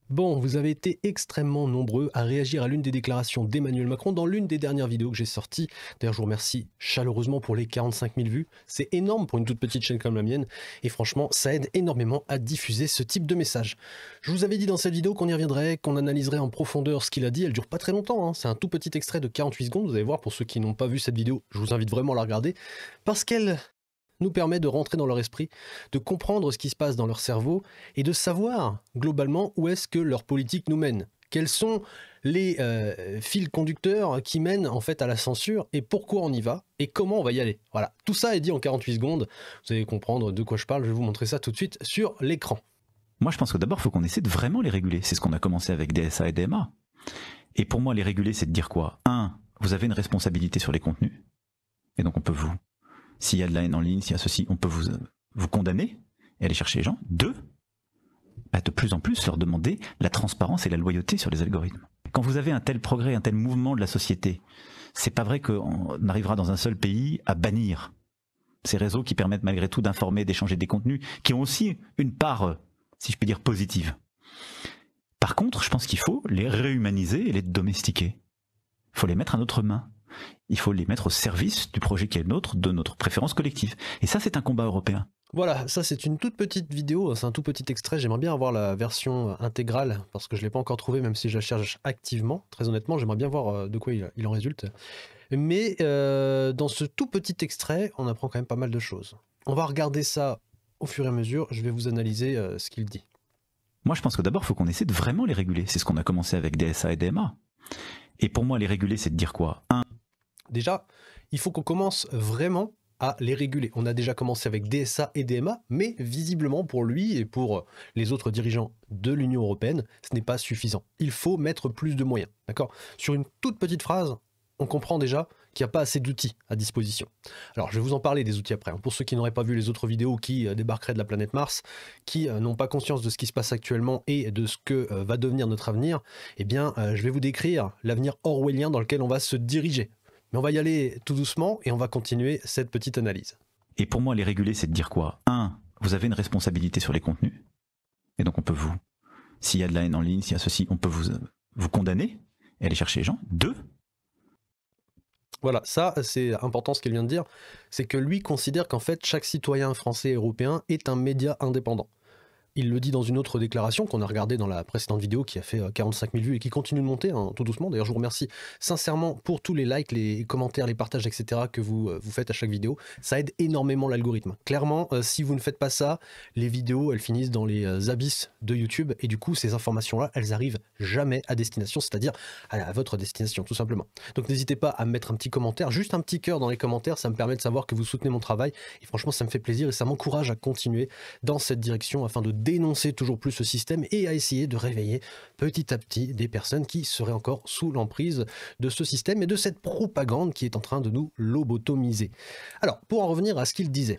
Bon, vous avez été extrêmement nombreux à réagir à l'une des déclarations d'Emmanuel Macron dans l'une des dernières vidéos que j'ai sorties. D'ailleurs, je vous remercie chaleureusement pour les 45 000 vues. C'est énorme pour une toute petite chaîne comme la mienne. Et franchement, ça aide énormément à diffuser ce type de message. Je vous avais dit dans cette vidéo qu'on y reviendrait, qu'on analyserait en profondeur ce qu'il a dit. Elle dure pas très longtemps, hein. C'est un tout petit extrait de 48 secondes. Vous allez voir, pour ceux qui n'ont pas vu cette vidéo, je vous invite vraiment à la regarder. Parce qu'elle nous permet de rentrer dans leur esprit, de comprendre ce qui se passe dans leur cerveau et de savoir globalement où est-ce que leur politique nous mène. Quels sont les fils conducteurs qui mènent en fait à la censure et pourquoi on y va et comment on va y aller. Voilà, tout ça est dit en 48 secondes. Vous allez comprendre de quoi je parle, je vais vous montrer ça tout de suite sur l'écran. Moi, je pense que d'abord, il faut qu'on essaie de vraiment les réguler. C'est ce qu'on a commencé avec DSA et DMA. Et pour moi, les réguler, c'est de dire quoi? Un, vous avez une responsabilité sur les contenus. Et donc, on peut vous... S'il y a de la haine en ligne, s'il y a ceci, on peut vous condamner et aller chercher les gens. Deux, de plus en plus leur demander la transparence et la loyauté sur les algorithmes. Quand vous avez un tel progrès, un tel mouvement de la société, c'est pas vrai qu'on arrivera dans un seul pays à bannir ces réseaux qui permettent malgré tout d'informer, d'échanger des contenus, qui ont aussi une part, si je peux dire, positive. Par contre, je pense qu'il faut les réhumaniser et les domestiquer. Il faut les mettre à notre main. Il faut les mettre au service du projet qui est le nôtre, de notre préférence collective. Et ça, c'est un combat européen. Voilà, ça c'est une toute petite vidéo, c'est un tout petit extrait, j'aimerais bien avoir la version intégrale, parce que je ne l'ai pas encore trouvée, même si je la cherche activement. Très honnêtement, j'aimerais bien voir de quoi il en résulte. Mais dans ce tout petit extrait, on apprend quand même pas mal de choses. On va regarder ça au fur et à mesure, je vais vous analyser ce qu'il dit. Moi, je pense que d'abord, il faut qu'on essaie de vraiment les réguler. C'est ce qu'on a commencé avec DSA et DMA. Et pour moi, les réguler, c'est de dire quoi? Un, déjà, il faut qu'on commence vraiment à les réguler. On a déjà commencé avec DSA et DMA, mais visiblement pour lui et pour les autres dirigeants de l'Union européenne, ce n'est pas suffisant. Il faut mettre plus de moyens, d'accord? Sur une toute petite phrase, on comprend déjà qu'il n'y a pas assez d'outils à disposition. Alors, je vais vous en parler des outils après. Pour ceux qui n'auraient pas vu les autres vidéos qui débarqueraient de la planète Mars, qui n'ont pas conscience de ce qui se passe actuellement et de ce que va devenir notre avenir, eh bien, je vais vous décrire l'avenir orwellien dans lequel on va se diriger. Mais on va y aller tout doucement et on va continuer cette petite analyse. Et pour moi, les réguler, c'est de dire quoi? Un, vous avez une responsabilité sur les contenus. Et donc, on peut vous... S'il y a de la haine en ligne, s'il y a ceci, on peut vous condamner et aller chercher les gens. Deux, voilà, ça c'est important ce qu'il vient de dire, c'est que lui considère qu'en fait chaque citoyen français et européen est un média indépendant. Il le dit dans une autre déclaration qu'on a regardée dans la précédente vidéo qui a fait 45 000 vues et qui continue de monter hein, tout doucement. D'ailleurs, je vous remercie sincèrement pour tous les likes, les commentaires, les partages, etc. que vous faites à chaque vidéo. Ça aide énormément l'algorithme. Clairement, si vous ne faites pas ça, les vidéos, elles finissent dans les abysses de YouTube et du coup, ces informations-là, elles arrivent jamais à destination, c'est-à-dire à votre destination, tout simplement. Donc n'hésitez pas à mettre un petit commentaire, juste un petit cœur dans les commentaires, ça me permet de savoir que vous soutenez mon travail et franchement, ça me fait plaisir et ça m'encourage à continuer dans cette direction afin de dénoncer toujours plus ce système et à essayer de réveiller petit à petit des personnes qui seraient encore sous l'emprise de ce système et de cette propagande qui est en train de nous lobotomiser. Alors, pour en revenir à ce qu'il disait,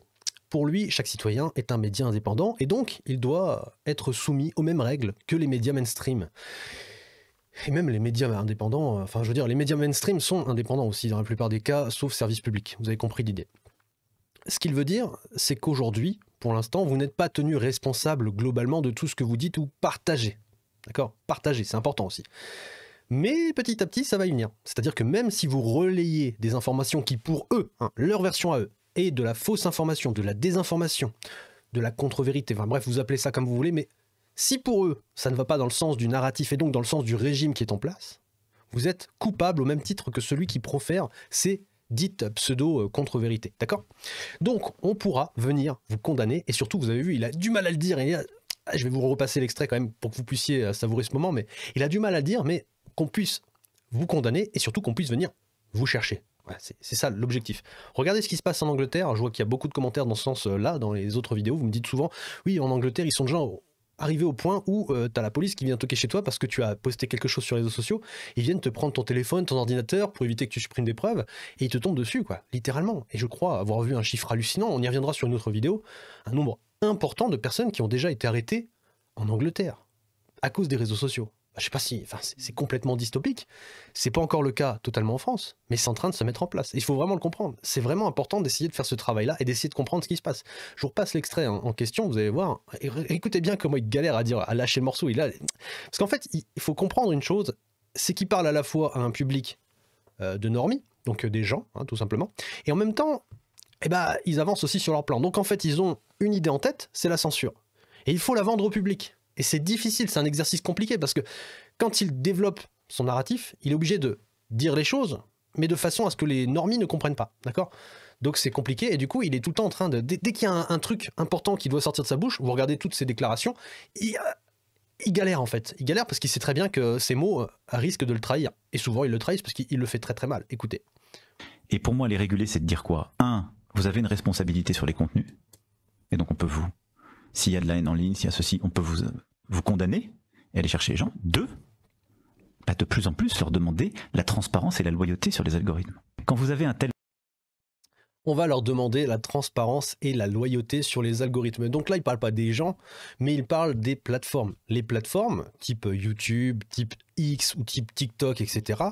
pour lui, chaque citoyen est un média indépendant et donc il doit être soumis aux mêmes règles que les médias mainstream. Et même les médias indépendants, enfin je veux dire, les médias mainstream sont indépendants aussi dans la plupart des cas, sauf service public. Vous avez compris l'idée. Ce qu'il veut dire, c'est qu'aujourd'hui, pour l'instant, vous n'êtes pas tenu responsable globalement de tout ce que vous dites ou partagez. D'accord? Partagez, c'est important aussi. Mais petit à petit, ça va y venir. C'est-à-dire que même si vous relayez des informations qui, pour eux, hein, leur version à eux, est de la fausse information, de la désinformation, de la contre-vérité, enfin bref, vous appelez ça comme vous voulez, mais si pour eux, ça ne va pas dans le sens du narratif et donc dans le sens du régime qui est en place, vous êtes coupable au même titre que celui qui profère ces dite pseudo-contre-vérité, d'accord? Donc, on pourra venir vous condamner, et surtout, vous avez vu, il a du mal à le dire, et je vais vous repasser l'extrait quand même pour que vous puissiez savourer ce moment, mais il a du mal à le dire, mais qu'on puisse vous condamner, et surtout qu'on puisse venir vous chercher. Voilà, c'est ça l'objectif. Regardez ce qui se passe en Angleterre, je vois qu'il y a beaucoup de commentaires dans ce sens-là, dans les autres vidéos, vous me dites souvent, oui, en Angleterre, ils sont déjà arrivé au point où tu as la police qui vient toquer chez toi parce que tu as posté quelque chose sur les réseaux sociaux, ils viennent te prendre ton téléphone, ton ordinateur pour éviter que tu supprimes des preuves et ils te tombent dessus, quoi, littéralement. Et je crois avoir vu un chiffre hallucinant, on y reviendra sur une autre vidéo, un nombre important de personnes qui ont déjà été arrêtées en Angleterre à cause des réseaux sociaux. je sais pas si, enfin, c'est complètement dystopique. C'est pas encore le cas totalement en France, mais c'est en train de se mettre en place. Il faut vraiment le comprendre. C'est vraiment important d'essayer de faire ce travail-là et d'essayer de comprendre ce qui se passe. Je vous repasse l'extrait en question, vous allez voir. Écoutez bien comment il galère à lâcher le morceau. Parce qu'en fait, il faut comprendre une chose, c'est qu'il parle à la fois à un public de normies, donc des gens, hein, tout simplement, et en même temps, ils avancent aussi sur leur plan. Donc en fait, ils ont une idée en tête, c'est la censure. Et il faut la vendre au public. Et c'est difficile, c'est un exercice compliqué, parce que quand il développe son narratif, il est obligé de dire les choses, mais de façon à ce que les normies ne comprennent pas, d'accord? Donc c'est compliqué, et du coup, il est tout le temps en train de... Dès qu'il y a un truc important qui doit sortir de sa bouche, vous regardez toutes ses déclarations, il galère en fait. Il galère parce qu'il sait très bien que ces mots risquent de le trahir. Et souvent, ils le trahissent parce qu'il le fait très très mal. Écoutez. Et pour moi, les réguler, c'est de dire quoi? 1, vous avez une responsabilité sur les contenus, et donc on peut s'il y a de la haine en ligne, s'il y a ceci, on peut vous condamner et aller chercher les gens. 2, de plus en plus leur demander la transparence et la loyauté sur les algorithmes. Quand vous avez un tel... On va leur demander la transparence et la loyauté sur les algorithmes. Donc là, il ne parle pas des gens, mais il parle des plateformes. Les plateformes, type YouTube, type X ou type TikTok, etc.,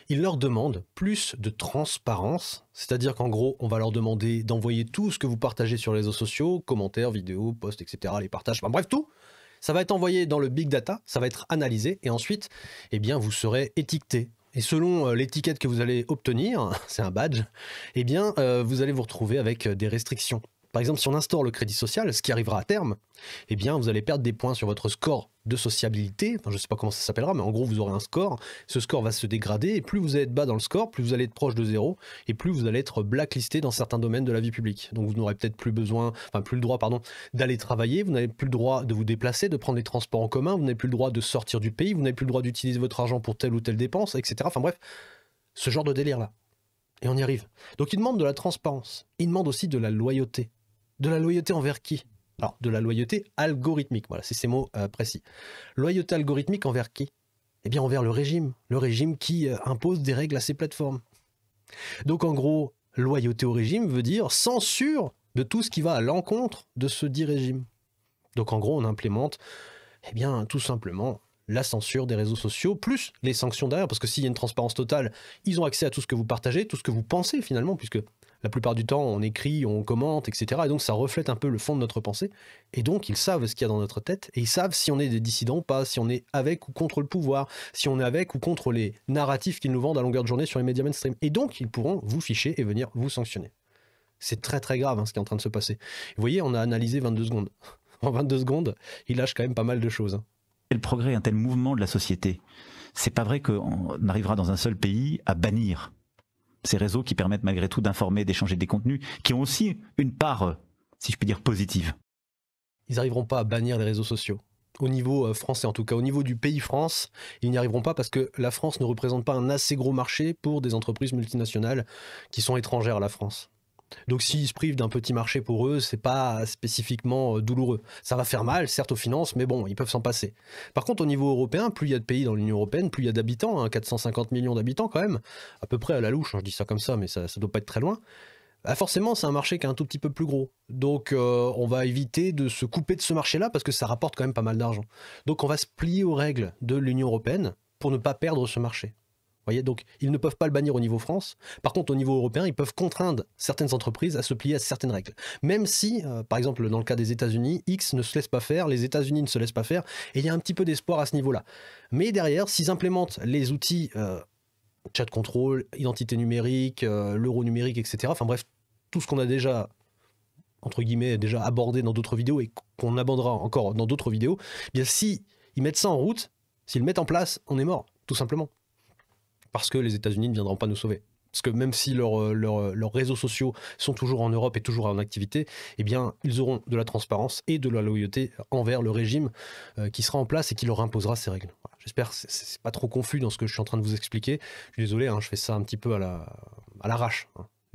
il leur demande plus de transparence, c'est-à-dire qu'en gros, on va leur demander d'envoyer tout ce que vous partagez sur les réseaux sociaux, commentaires, vidéos, posts, etc., les partages, enfin, bref, tout. Ça va être envoyé dans le big data, ça va être analysé, et ensuite, eh bien, vous serez étiqueté. Et selon l'étiquette que vous allez obtenir, c'est un badge, eh bien, vous allez vous retrouver avec des restrictions. Par exemple, si on instaure le crédit social, ce qui arrivera à terme, eh bien, vous allez perdre des points sur votre score de sociabilité. Enfin, je ne sais pas comment ça s'appellera, mais en gros, vous aurez un score. Ce score va se dégrader, et plus vous allez être bas dans le score, plus vous allez être proche de zéro, et plus vous allez être blacklisté dans certains domaines de la vie publique. Donc, vous n'aurez peut-être plus le droit, d'aller travailler, vous n'avez plus le droit de vous déplacer, de prendre les transports en commun, vous n'avez plus le droit de sortir du pays, vous n'avez plus le droit d'utiliser votre argent pour telle ou telle dépense, etc. Enfin bref, ce genre de délire-là. Et on y arrive. Donc, il demande de la transparence. Il demande aussi de la loyauté. De la loyauté envers qui? Alors, de la loyauté algorithmique, voilà, c'est ces mots précis. Loyauté algorithmique envers qui? Eh bien, envers le régime qui impose des règles à ces plateformes. Donc, en gros, loyauté au régime veut dire censure de tout ce qui va à l'encontre de ce dit régime. Donc, en gros, on implémente, eh bien, tout simplement, la censure des réseaux sociaux, plus les sanctions derrière, parce que s'il y a une transparence totale, ils ont accès à tout ce que vous partagez, tout ce que vous pensez finalement, puisque la plupart du temps, on écrit, on commente, etc. Et donc, ça reflète un peu le fond de notre pensée. Et donc, ils savent ce qu'il y a dans notre tête. Et ils savent si on est des dissidents ou pas, si on est avec ou contre le pouvoir, si on est avec ou contre les narratifs qu'ils nous vendent à longueur de journée sur les médias mainstream. Et donc, ils pourront vous ficher et venir vous sanctionner. C'est très très grave ce qui est en train de se passer. Vous voyez, on a analysé 22 secondes. En 22 secondes, il lâche quand même pas mal de choses. Tel progrès, un tel mouvement de la société, c'est pas vrai qu'on arrivera dans un seul pays à bannir ces réseaux qui permettent malgré tout d'informer, d'échanger des contenus, qui ont aussi une part, si je peux dire, positive. Ils n'arriveront pas à bannir les réseaux sociaux. Au niveau français en tout cas, au niveau du pays France, ils n'y arriveront pas parce que la France ne représente pas un assez gros marché pour des entreprises multinationales qui sont étrangères à la France. Donc s'ils se privent d'un petit marché pour eux, c'est pas spécifiquement douloureux. Ça va faire mal, certes aux finances, mais bon, ils peuvent s'en passer. Par contre, au niveau européen, plus il y a de pays dans l'Union européenne, plus il y a d'habitants, 450 millions d'habitants quand même, à peu près à la louche, je dis ça comme ça, mais ça doit pas être très loin. Forcément, c'est un marché qui est un tout petit peu plus gros. Donc on va éviter de se couper de ce marché-là parce que ça rapporte quand même pas mal d'argent. Donc on va se plier aux règles de l'Union européenne pour ne pas perdre ce marché. Voyez, donc ils ne peuvent pas le bannir au niveau France. Par contre, au niveau européen, ils peuvent contraindre certaines entreprises à se plier à certaines règles. Même si, par exemple, dans le cas des États-Unis, X ne se laisse pas faire, les États-Unis ne se laissent pas faire, et il y a un petit peu d'espoir à ce niveau-là. Mais derrière, s'ils implémentent les outils chat control, identité numérique, l'euro numérique, etc., enfin bref, tout ce qu'on a déjà, entre guillemets, déjà abordé dans d'autres vidéos et qu'on abordera encore dans d'autres vidéos, eh bien si ils mettent ça en route, s'ils le mettent en place, on est mort, tout simplement. Parce que les États-Unis ne viendront pas nous sauver. Parce que même si leurs réseaux sociaux sont toujours en Europe et toujours en activité, eh bien, ils auront de la transparence et de la loyauté envers le régime qui sera en place et qui leur imposera ces règles. Voilà. J'espère que c'est pas trop confus dans ce que je suis en train de vous expliquer. Je suis désolé, je fais ça un petit peu à l'arrache.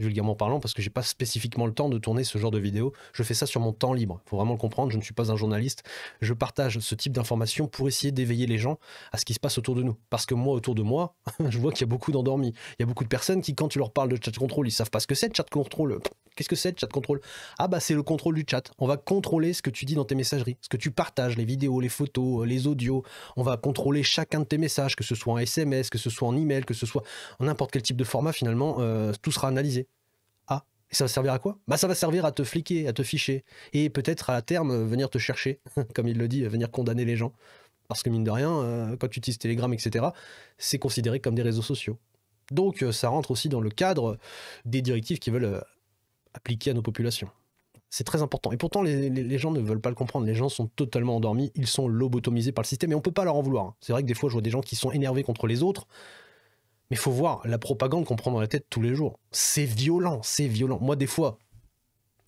vulgairement parlant, parce que j'ai pas spécifiquement le temps de tourner ce genre de vidéo. Je fais ça sur mon temps libre. Il faut vraiment le comprendre, je ne suis pas un journaliste. Je partage ce type d'informations pour essayer d'éveiller les gens à ce qui se passe autour de nous. Parce que moi, autour de moi, je vois qu'il y a beaucoup d'endormis. Il y a beaucoup de personnes qui, quand tu leur parles de chat control, ils savent pas ce que c'est de chat control. Qu'est-ce que c'est de chat control? Ah bah c'est le contrôle du chat. On va contrôler ce que tu dis dans tes messageries, ce que tu partages, les vidéos, les photos, les audios. On va contrôler chacun de tes messages, que ce soit en SMS, que ce soit en email, que ce soit en n'importe quel type de format finalement, tout sera analysé. Ah, et ça va servir à quoi? Bah ça va servir à te fliquer, à te ficher, et peut-être à terme venir te chercher, comme il le dit, venir condamner les gens. Parce que mine de rien, quand tu utilises Telegram, etc., c'est considéré comme des réseaux sociaux. Donc ça rentre aussi dans le cadre des directives qui veulent appliquer à nos populations. C'est très important. Et pourtant, les gens ne veulent pas le comprendre. Les gens sont totalement endormis. Ils sont lobotomisés par le système. Et on ne peut pas leur en vouloir. C'est vrai que des fois, je vois des gens qui sont énervés contre les autres. Mais il faut voir la propagande qu'on prend dans la tête tous les jours. C'est violent, c'est violent. Moi, des fois,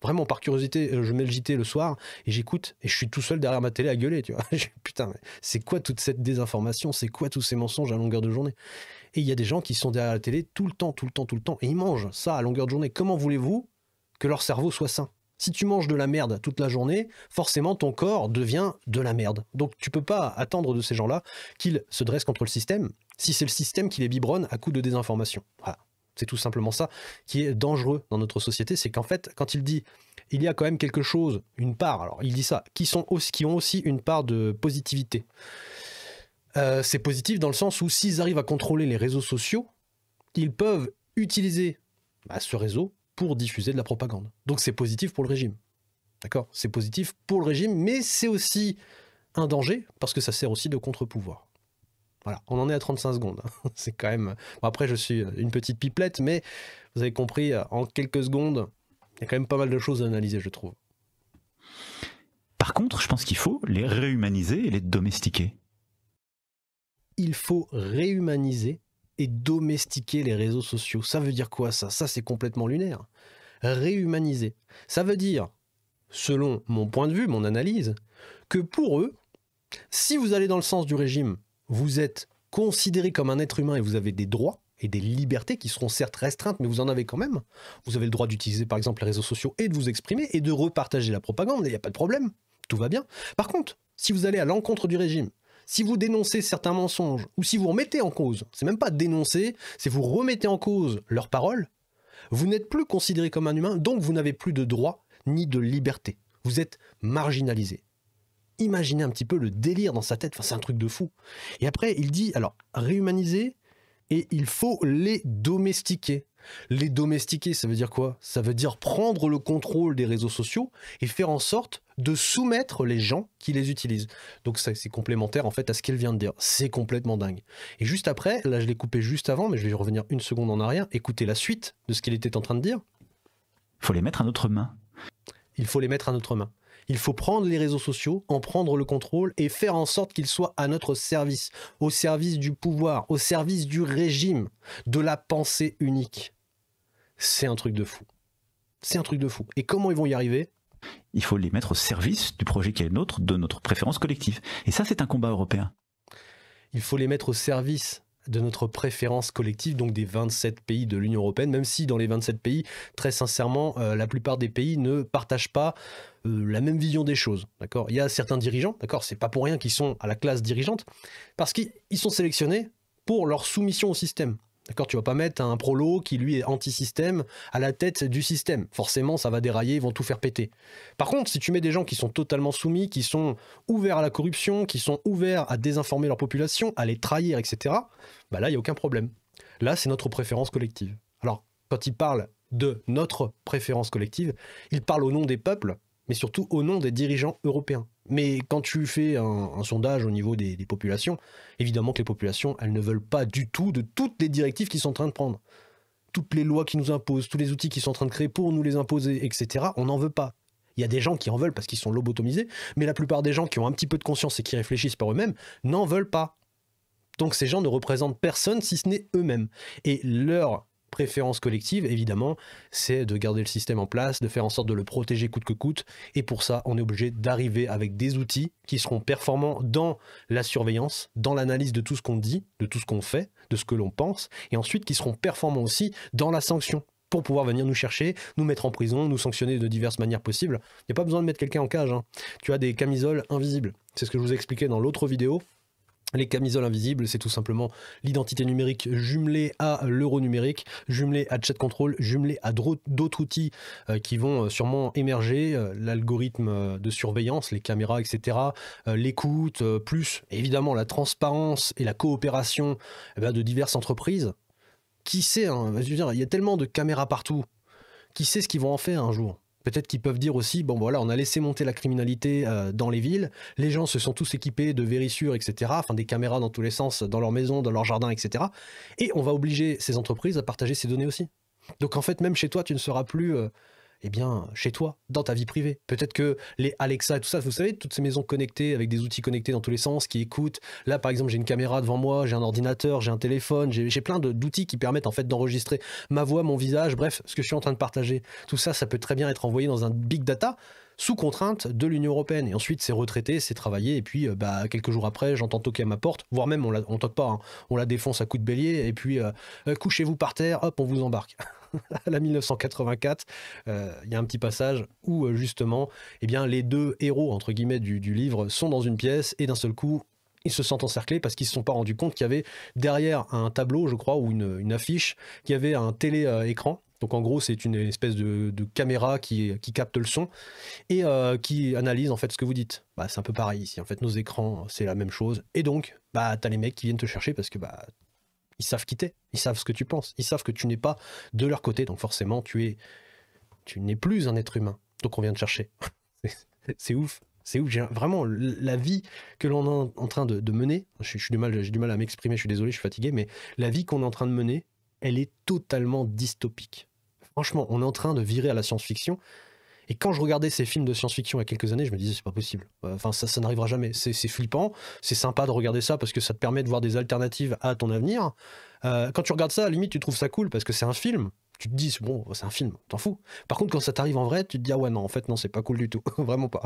vraiment par curiosité, je mets le JT le soir et j'écoute. Et je suis tout seul derrière ma télé à gueuler, tu vois. Putain, mais c'est quoi toute cette désinformation? C'est quoi tous ces mensonges à longueur de journée? Et il y a des gens qui sont derrière la télé tout le temps. Et ils mangent ça à longueur de journée. Comment voulez-vous que leur cerveau soit sain? Si tu manges de la merde toute la journée, forcément ton corps devient de la merde. Donc tu peux pas attendre de ces gens-là qu'ils se dressent contre le système, si c'est le système qui les biberonne à coups de désinformation. Voilà. C'est tout simplement ça qui est dangereux dans notre société, c'est qu'en fait, quand il dit il y a quand même quelque chose, une part, alors il dit ça, qui ont aussi une part de positivité. C'est positif dans le sens où s'ils arrivent à contrôler les réseaux sociaux, ils peuvent utiliser ce réseau pour diffuser de la propagande. Donc c'est positif pour le régime. D'accord? C'est positif pour le régime, mais c'est aussi un danger, parce que ça sert aussi de contre-pouvoir. Voilà, on en est à 35 secondes. C'est quand même... Bon, après, je suis une petite pipelette, mais vous avez compris, en quelques secondes, il y a quand même pas mal de choses à analyser, je trouve. Par contre, je pense qu'il faut les réhumaniser et les domestiquer. Il faut réhumaniser et domestiquer les réseaux sociaux. Ça veut dire quoi ça? Ça, c'est complètement lunaire. Réhumaniser. Ça veut dire, selon mon point de vue, mon analyse, que pour eux, si vous allez dans le sens du régime, vous êtes considéré comme un être humain et vous avez des droits et des libertés qui seront certes restreintes, mais vous en avez quand même. Vous avez le droit d'utiliser par exemple les réseaux sociaux et de vous exprimer et de repartager la propagande, il n'y a pas de problème, tout va bien. Par contre, si vous allez à l'encontre du régime, si vous dénoncez certains mensonges, ou si vous remettez en cause, c'est même pas dénoncer, c'est vous remettez en cause leurs paroles, vous n'êtes plus considéré comme un humain, donc vous n'avez plus de droits ni de liberté. Vous êtes marginalisé. Imaginez un petit peu le délire dans sa tête, enfin, c'est un truc de fou. Et après, il dit, alors, réhumaniser, et il faut les domestiquer. Les domestiquer, ça veut dire quoi? Ça veut dire prendre le contrôle des réseaux sociaux et faire en sorte de soumettre les gens qui les utilisent. Donc ça, c'est complémentaire en fait à ce qu'elle vient de dire. C'est complètement dingue. Et juste après, là je l'ai coupé juste avant, mais je vais revenir une seconde en arrière, écoutez la suite de ce qu'il était en train de dire. Il faut les mettre à notre main. Il faut les mettre à notre main. Il faut prendre les réseaux sociaux, en prendre le contrôle et faire en sorte qu'ils soient à notre service, au service du pouvoir, au service du régime, de la pensée unique. C'est un truc de fou. C'est un truc de fou. Et comment ils vont y arriver? Il faut les mettre au service du projet qui est le nôtre, de notre préférence collective. Et ça, c'est un combat européen. Il faut les mettre au service de notre préférence collective, donc des 27 pays de l'Union européenne, même si dans les 27 pays, très sincèrement, la plupart des pays ne partagent pas la même vision des choses. D'accord? Il y a certains dirigeants, d'accord, c'est pas pour rien qu'ils sont à la classe dirigeante, parce qu'ils sont sélectionnés pour leur soumission au système. D'accord, tu vas pas mettre un prolo qui lui est anti-système à la tête du système. Forcément, ça va dérailler, ils vont tout faire péter. Par contre, si tu mets des gens qui sont totalement soumis, qui sont ouverts à la corruption, qui sont ouverts à désinformer leur population, à les trahir, etc., bah là, il n'y a aucun problème. Là, c'est notre préférence collective. Alors, quand il parle de notre préférence collective, il parle au nom des peuples, mais surtout au nom des dirigeants européens. Mais quand tu fais un sondage au niveau des populations, évidemment que les populations, elles ne veulent pas du tout de toutes les directives qu'ils sont en train de prendre. Toutes les lois qui nous imposent, tous les outils qu'ils sont en train de créer pour nous les imposer, etc., on n'en veut pas. Il y a des gens qui en veulent parce qu'ils sont lobotomisés, mais la plupart des gens qui ont un petit peu de conscience et qui réfléchissent par eux-mêmes n'en veulent pas. Donc ces gens ne représentent personne si ce n'est eux-mêmes. Et leur préférence collective, évidemment, c'est de garder le système en place, de faire en sorte de le protéger coûte que coûte. Et pour ça, on est obligé d'arriver avec des outils qui seront performants dans la surveillance, dans l'analyse de tout ce qu'on dit, de tout ce qu'on fait, de ce que l'on pense, et ensuite qui seront performants aussi dans la sanction. pour pouvoir venir nous chercher, nous mettre en prison, nous sanctionner de diverses manières possibles. Il n'y a pas besoin de mettre quelqu'un en cage, hein. Tu as des camisoles invisibles. C'est ce que je vous ai expliqué dans l'autre vidéo. Les camisoles invisibles, c'est tout simplement l'identité numérique jumelée à l'euro numérique, jumelée à chat control, jumelée à d'autres outils qui vont sûrement émerger, l'algorithme de surveillance, les caméras, etc., l'écoute, plus évidemment la transparence et la coopération de diverses entreprises. Qui sait, hein, je veux dire, il y a tellement de caméras partout. Qui sait ce qu'ils vont en faire un jour? Peut-être qu'ils peuvent dire aussi, bon voilà, on a laissé monter la criminalité dans les villes, les gens se sont tous équipés de vérissures, etc., enfin des caméras dans tous les sens, dans leur maison, dans leur jardin, etc. Et on va obliger ces entreprises à partager ces données aussi. Donc en fait, même chez toi, tu ne seras plus, eh bien, chez toi, dans ta vie privée. Peut-être que les Alexa et tout ça, vous savez, toutes ces maisons connectées, avec des outils connectés dans tous les sens, qui écoutent. Là, par exemple, j'ai une caméra devant moi, j'ai un ordinateur, j'ai un téléphone, j'ai plein d'outils qui permettent en fait d'enregistrer ma voix, mon visage, bref, ce que je suis en train de partager. Tout ça, ça peut très bien être envoyé dans un big data, sous contrainte de l'Union européenne. Et ensuite, c'est retraité, c'est travaillé, et puis quelques jours après, j'entends toquer à ma porte, voire même, on toque pas, hein, on la défonce à coups de bélier, et puis couchez-vous par terre, hop, on vous embarque. À la 1984, il y a un petit passage où justement, eh bien, les deux héros, entre guillemets, du livre sont dans une pièce, et d'un seul coup, ils se sentent encerclés parce qu'ils ne se sont pas rendus compte qu'il y avait derrière un tableau, je crois, ou une affiche, qu'il y avait un télé-écran. Donc en gros, c'est une espèce de caméra qui capte le son et qui analyse en fait ce que vous dites. Bah, c'est un peu pareil ici. En fait, nos écrans, c'est la même chose. Et donc, bah, t'as les mecs qui viennent te chercher parce que bah, ils savent qui t'es, ils savent ce que tu penses, ils savent que tu n'es pas de leur côté. Donc forcément, tu n'es plus un être humain. Donc on vient te chercher. C'est ouf. C'est ouf, vraiment la vie que l'on est en train de mener, j'ai du mal à m'exprimer, je suis désolé, je suis fatigué, mais la vie qu'on est en train de mener, elle est totalement dystopique. Franchement, on est en train de virer à la science-fiction. Et quand je regardais ces films de science-fiction il y a quelques années, je me disais c'est pas possible. Enfin, ça n'arrivera jamais. C'est flippant, c'est sympa de regarder ça parce que ça te permet de voir des alternatives à ton avenir. Quand tu regardes ça, à la limite, tu trouves ça cool parce que c'est un film. Tu te dis, bon, c'est un film, t'en fous. Par contre, quand ça t'arrive en vrai, tu te dis, ah ouais, non, en fait, non, c'est pas cool du tout. Vraiment pas.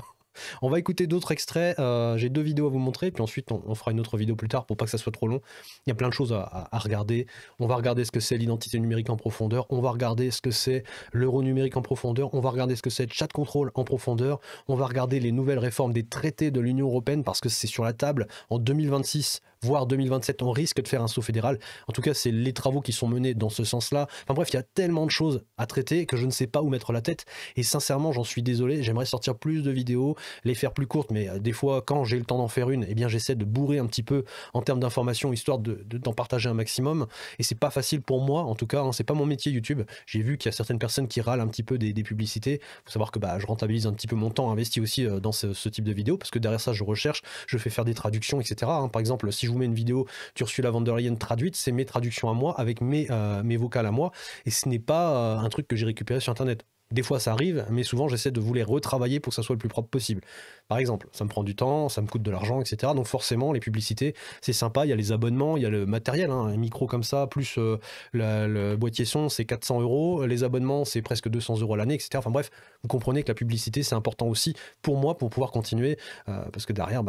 On va écouter d'autres extraits. J'ai 2 vidéos à vous montrer, puis ensuite, on fera une autre vidéo plus tard pour pas que ça soit trop long. Il y a plein de choses à regarder. On va regarder ce que c'est l'identité numérique en profondeur. On va regarder ce que c'est l'euro numérique en profondeur. On va regarder ce que c'est chat control en profondeur. On va regarder les nouvelles réformes des traités de l'Union européenne parce que c'est sur la table en 2026, voire 2027. On risque de faire un saut fédéral. En tout cas, c'est les travaux qui sont menés dans ce sens-là. Enfin bref, il y a tellement de choses à traiter que je ne sais pas où mettre la tête. Et sincèrement, j'en suis désolé. J'aimerais sortir plus de vidéos, les faire plus courtes, mais des fois, quand j'ai le temps d'en faire une, eh bien, j'essaie de bourrer un petit peu en termes d'informations, histoire d'en partager un maximum. Et c'est pas facile pour moi, en tout cas, hein, c'est pas mon métier YouTube. J'ai vu qu'il y a certaines personnes qui râlent un petit peu des publicités. Faut savoir que je rentabilise un petit peu mon temps investi aussi dans ce type de vidéo, parce que derrière ça, je recherche, je fais faire des traductions, etc. hein. Par exemple, si je vous mets une vidéo d'Ursula von der Leyen traduite, c'est mes traductions à moi, avec mes vocales à moi, et ce n'est pas un truc que j'ai récupéré sur Internet. Des fois ça arrive, mais souvent j'essaie de vous les retravailler pour que ça soit le plus propre possible. Par exemple, ça me prend du temps, ça me coûte de l'argent, etc. Donc forcément, les publicités, c'est sympa, il y a les abonnements, il y a le matériel, hein, un micro comme ça, plus le boîtier son, c'est 400 €, les abonnements, c'est presque 200 € à l'année, etc. Enfin bref, vous comprenez que la publicité, c'est important aussi pour moi, pour pouvoir continuer, parce que derrière,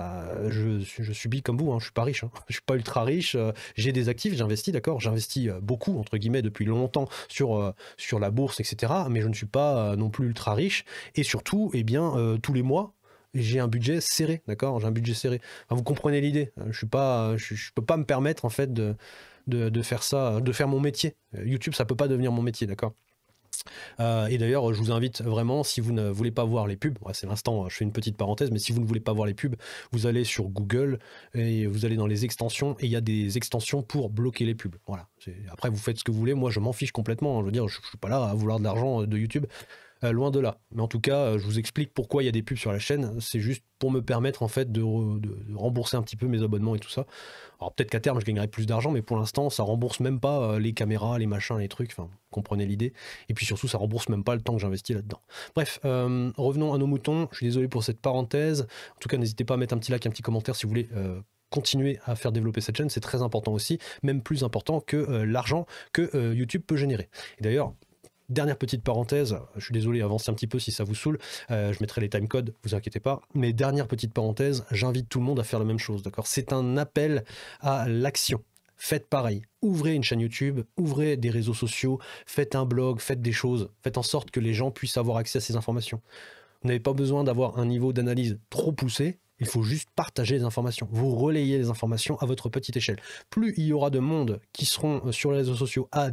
je subis comme vous, hein, je suis pas riche, hein, je suis pas ultra riche, j'ai des actifs, j'investis, d'accord, j'investis beaucoup, entre guillemets, depuis longtemps sur la bourse, etc. Mais je ne suis pas non plus ultra riche, et surtout, eh bien, tous les mois, j'ai un budget serré, d'accord, j'ai un budget serré. Enfin, vous comprenez l'idée. Je peux pas me permettre en fait de faire ça, de faire mon métier. YouTube, ça peut pas devenir mon métier, d'accord. Et d'ailleurs, je vous invite vraiment, si vous ne voulez pas voir les pubs, c'est l'instant, je fais une petite parenthèse, mais si vous ne voulez pas voir les pubs, vous allez sur Google et vous allez dans les extensions, et il y a des extensions pour bloquer les pubs. Voilà. Après, vous faites ce que vous voulez. Moi, je m'en fiche complètement. Je veux dire, je suis pas là à vouloir de l'argent de YouTube. Loin de là. Mais en tout cas, je vous explique pourquoi il y a des pubs sur la chaîne. C'est juste pour me permettre en fait de rembourser un petit peu mes abonnements et tout ça. Alors peut-être qu'à terme, je gagnerai plus d'argent, mais pour l'instant, ça rembourse même pas les caméras, les machins, les trucs. Enfin, vous comprenez l'idée. Et puis surtout, ça rembourse même pas le temps que j'investis là-dedans. Bref, revenons à nos moutons. Je suis désolé pour cette parenthèse. En tout cas, n'hésitez pas à mettre un petit like, un petit commentaire si vous voulez continuer à faire développer cette chaîne. C'est très important aussi, même plus important que l'argent que YouTube peut générer. Et d'ailleurs, dernière petite parenthèse, je suis désolé, avancez un petit peu si ça vous saoule, je mettrai les timecodes, vous inquiétez pas, mais dernière petite parenthèse, j'invite tout le monde à faire la même chose, d'accord? C'est un appel à l'action. faites pareil. Ouvrez une chaîne YouTube, ouvrez des réseaux sociaux, faites un blog, faites des choses, faites en sorte que les gens puissent avoir accès à ces informations. Vous n'avez pas besoin d'avoir un niveau d'analyse trop poussé, il faut juste partager les informations. Vous relayez les informations à votre petite échelle. Plus il y aura de monde qui seront sur les réseaux sociaux à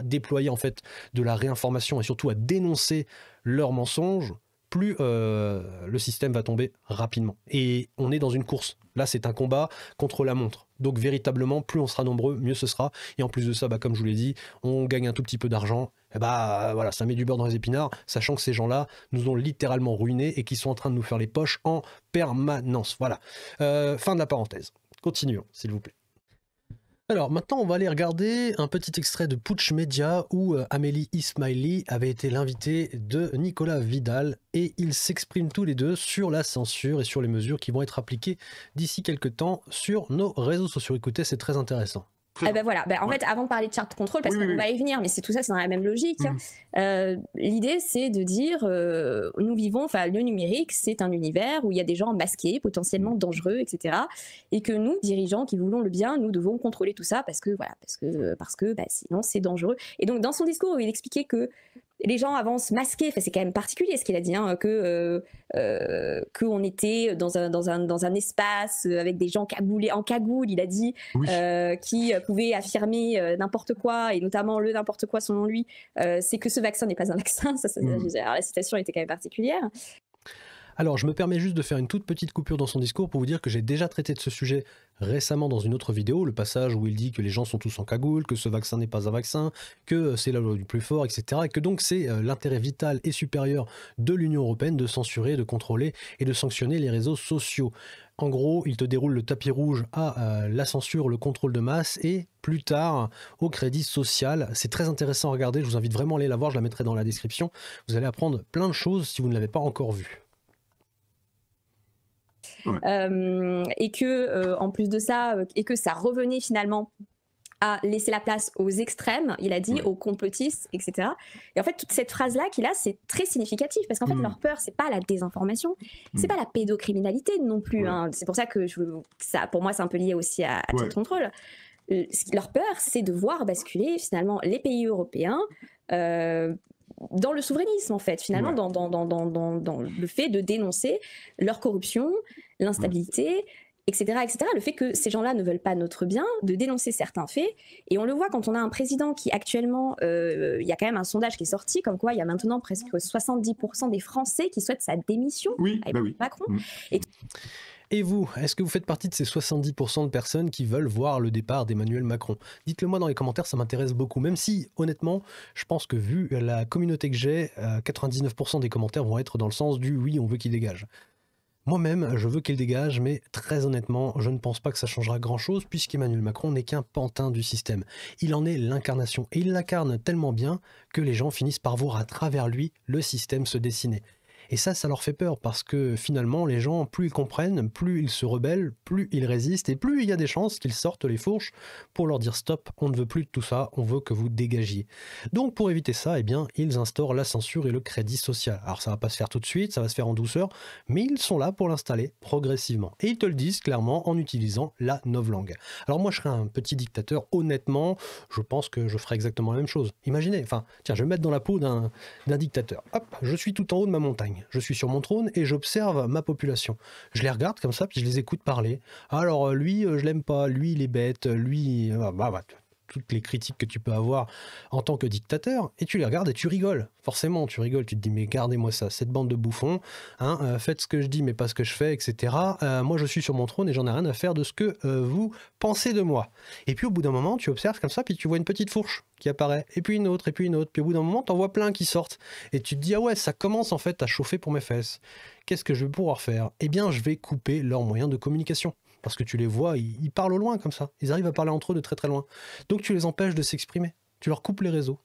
déployer en fait de la réinformation et surtout à dénoncer leurs mensonges, plus le système va tomber rapidement. Et on est dans une course. Là, c'est un combat contre la montre. Donc véritablement, plus on sera nombreux, mieux ce sera. Et en plus de ça, comme je vous l'ai dit, on gagne un tout petit peu d'argent. Et voilà, ça met du beurre dans les épinards, sachant que ces gens-là nous ont littéralement ruinés et qui sont en train de nous faire les poches en permanence. Voilà. Fin de la parenthèse. Continuons, s'il vous plaît. Alors maintenant on va aller regarder un petit extrait de Putsch Media où Amélie Ismaili avait été l'invitée de Nicolas Vidal et ils s'expriment tous les deux sur la censure et sur les mesures qui vont être appliquées d'ici quelques temps sur nos réseaux sociaux. Écoutez, c'est très intéressant. Voilà. En fait, avant de parler de charte contrôle, parce qu'on va y venir, mais c'est tout ça, c'est dans la même logique. L'idée, c'est de dire, nous vivons, le numérique, c'est un univers où il y a des gens masqués, potentiellement dangereux, etc. Et que nous, dirigeants qui voulons le bien, nous devons contrôler tout ça parce que sinon c'est dangereux. Et donc, dans son discours, il expliquait que les gens avancent masqués, c'est quand même particulier ce qu'il a dit, qu'on était dans un espace avec des gens cagoulés en cagoule, il a dit, qui pouvaient affirmer n'importe quoi, et notamment le n'importe quoi selon lui, c'est que ce vaccin n'est pas un vaccin. Alors, la citation était quand même particulière. Alors, je me permets juste de faire une toute petite coupure dans son discours pour vous dire que j'ai déjà traité de ce sujet récemment dans une autre vidéo, le passage où il dit que les gens sont tous en cagoule, que ce vaccin n'est pas un vaccin, que c'est la loi du plus fort, etc. Et que donc c'est l'intérêt vital et supérieur de l'Union européenne de censurer, de contrôler et de sanctionner les réseaux sociaux. En gros, il te déroule le tapis rouge à la censure, le contrôle de masse et plus tard au crédit social. C'est très intéressant à regarder, je vous invite vraiment à aller la voir, je la mettrai dans la description. Vous allez apprendre plein de choses si vous ne l'avez pas encore vue. Et que en plus de ça, et que ça revenait finalement à laisser la place aux extrêmes, il a dit, aux complotistes, etc. Et en fait, toute cette phrase-là qu'il a, c'est très significatif, parce qu'en fait, leur peur, c'est pas la désinformation, c'est pas la pédocriminalité non plus. C'est pour ça que pour moi, c'est un peu lié aussi à Titre Contrôle. Leur peur, c'est de voir basculer finalement les pays européens dans le souverainisme, en fait, finalement, dans le fait de dénoncer leur corruption, l'instabilité, etc., etc. Le fait que ces gens-là ne veulent pas notre bien, de dénoncer certains faits. Et on le voit quand on a un président qui, actuellement, il y a quand même un sondage qui est sorti, comme quoi il y a maintenant presque 70% des Français qui souhaitent sa démission avec Macron. Et vous, est-ce que vous faites partie de ces 70% de personnes qui veulent voir le départ d'Emmanuel Macron? Dites-le moi dans les commentaires, ça m'intéresse beaucoup. Même si, honnêtement, je pense que vu la communauté que j'ai, 99% des commentaires vont être dans le sens du « oui, on veut qu'il dégage ». Moi-même, je veux qu'il dégage, mais très honnêtement, je ne pense pas que ça changera grand-chose puisqu'Emmanuel Macron n'est qu'un pantin du système. Il en est l'incarnation, et il l'incarne tellement bien que les gens finissent par voir à travers lui le système se dessiner. Et ça leur fait peur parce que finalement, les gens, plus ils comprennent, plus ils se rebellent, plus ils résistent et plus il y a des chances qu'ils sortent les fourches pour leur dire stop, on ne veut plus de tout ça, on veut que vous dégagiez. Donc pour éviter ça, eh bien, ils instaurent la censure et le crédit social. Alors ça va pas se faire tout de suite, ça va se faire en douceur, mais ils sont là pour l'installer progressivement. Et ils te le disent clairement en utilisant la novlangue. Alors moi, je serais un petit dictateur, honnêtement, je pense que je ferais exactement la même chose. Imaginez, tiens, je vais me mettre dans la peau d'un dictateur. Hop, je suis tout en haut de ma montagne. Je suis sur mon trône et j'observe ma population. Je les regarde comme ça, puis je les écoute parler. Alors lui, je l'aime pas, lui, il est bête, lui... toutes les critiques que tu peux avoir en tant que dictateur, et tu les regardes et tu rigoles. Forcément, tu rigoles, tu te dis, mais gardez-moi ça, cette bande de bouffons, faites ce que je dis, mais pas ce que je fais, etc. Moi, je suis sur mon trône et j'en ai rien à faire de ce que vous pensez de moi. Et puis, au bout d'un moment, tu observes comme ça, puis tu vois une petite fourche qui apparaît, et puis une autre, puis au bout d'un moment, t'en vois plein qui sortent. Et tu te dis, ah ouais, ça commence en fait à chauffer pour mes fesses. Qu'est-ce que je vais pouvoir faire? Eh bien, je vais couper leurs moyens de communication. Parce que tu les vois, ils parlent au loin comme ça. Ils arrivent à parler entre eux de très très loin. Donc tu les empêches de s'exprimer. Tu leur coupes les réseaux.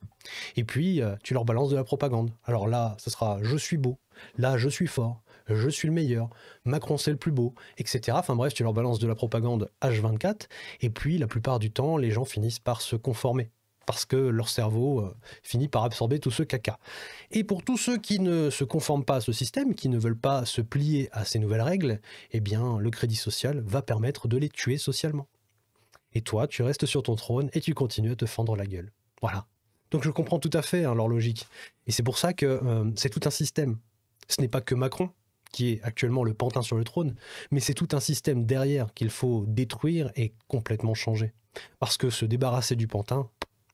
Et puis, tu leur balances de la propagande. Alors là, ce sera « je suis beau », là « je suis fort », « je suis le meilleur », « Macron c'est le plus beau », etc. Enfin bref, tu leur balances de la propagande H24. Et puis, la plupart du temps, les gens finissent par se conformer. Parce que leur cerveau finit par absorber tout ce caca. Et pour tous ceux qui ne se conforment pas à ce système, qui ne veulent pas se plier à ces nouvelles règles, eh bien, le crédit social va permettre de les tuer socialement. Et toi, tu restes sur ton trône et tu continues à te fendre la gueule. Voilà. Donc je comprends tout à fait hein, leur logique. Et c'est pour ça que c'est tout un système. Ce n'est pas que Macron qui est actuellement le pantin sur le trône, mais c'est tout un système derrière qu'il faut détruire et complètement changer. Parce que se débarrasser du pantin,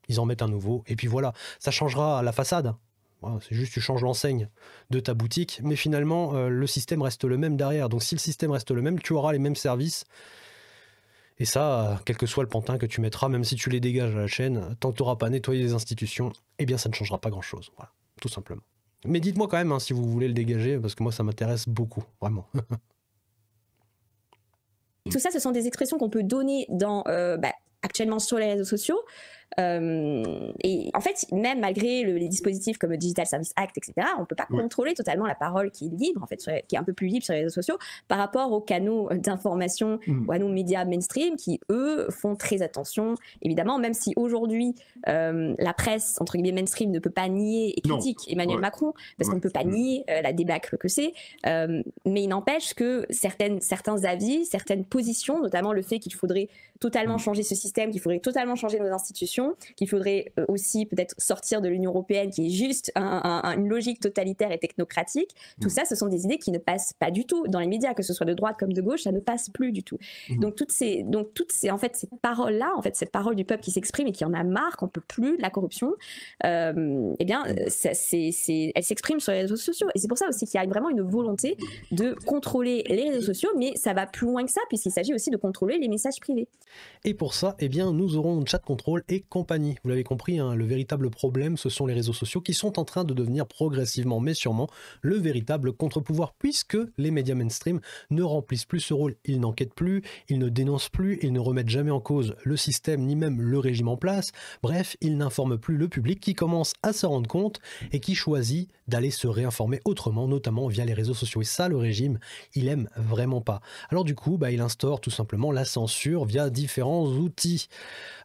ils en mettent un nouveau, et puis voilà, ça changera la façade. Voilà, c'est juste tu changes l'enseigne de ta boutique, mais finalement le système reste le même derrière. Donc si le système reste le même, tu auras les mêmes services. Et ça, quel que soit le pantin que tu mettras, même si tu les dégages à la chaîne, tant que tu n'auras pas nettoyé les institutions, eh bien ça ne changera pas grand-chose. Voilà, tout simplement. Mais dites-moi quand même hein, si vous voulez le dégager, parce que moi ça m'intéresse beaucoup, vraiment. Tout ça, ce sont des expressions qu'on peut donner actuellement sur les réseaux sociaux. Et en fait, même malgré les dispositifs comme le Digital Service Act, etc., on ne peut pas contrôler totalement la parole qui est libre, en fait, qui est un peu plus libre sur les réseaux sociaux, par rapport aux canaux d'information ou à nos médias mainstream qui, eux, font très attention. Évidemment, même si aujourd'hui, la presse, entre guillemets, mainstream ne peut pas nier et critique Emmanuel Macron, parce qu'on ne peut pas nier la débâcle que c'est, mais il n'empêche que certains avis, certaines positions, notamment le fait qu'il faudrait totalement changer ce système, qu'il faudrait totalement changer nos institutions, qu'il faudrait aussi peut-être sortir de l'Union européenne qui est juste une logique totalitaire et technocratique. Tout ça, ce sont des idées qui ne passent pas du tout dans les médias, que ce soit de droite comme de gauche, ça ne passe plus du tout. Donc toutes ces en fait ces paroles-là, en fait cette parole du peuple qui s'exprime et qui en a marre, qu'on peut plus de la corruption, eh bien elle s'exprime sur les réseaux sociaux. Et c'est pour ça aussi qu'il y a vraiment une volonté de contrôler les réseaux sociaux, mais ça va plus loin que ça puisqu'il s'agit aussi de contrôler les messages privés. Et pour ça, eh bien, nous aurons chat control et compagnie. Vous l'avez compris, hein, le véritable problème, ce sont les réseaux sociaux qui sont en train de devenir progressivement, mais sûrement, le véritable contre-pouvoir, puisque les médias mainstream ne remplissent plus ce rôle. Ils n'enquêtent plus, ils ne dénoncent plus, ils ne remettent jamais en cause le système, ni même le régime en place. Bref, ils n'informent plus le public qui commence à se rendre compte et qui choisit d'aller se réinformer autrement, notamment via les réseaux sociaux. Et ça, le régime, il aime vraiment pas. Alors du coup, il instaure tout simplement la censure via différents outils.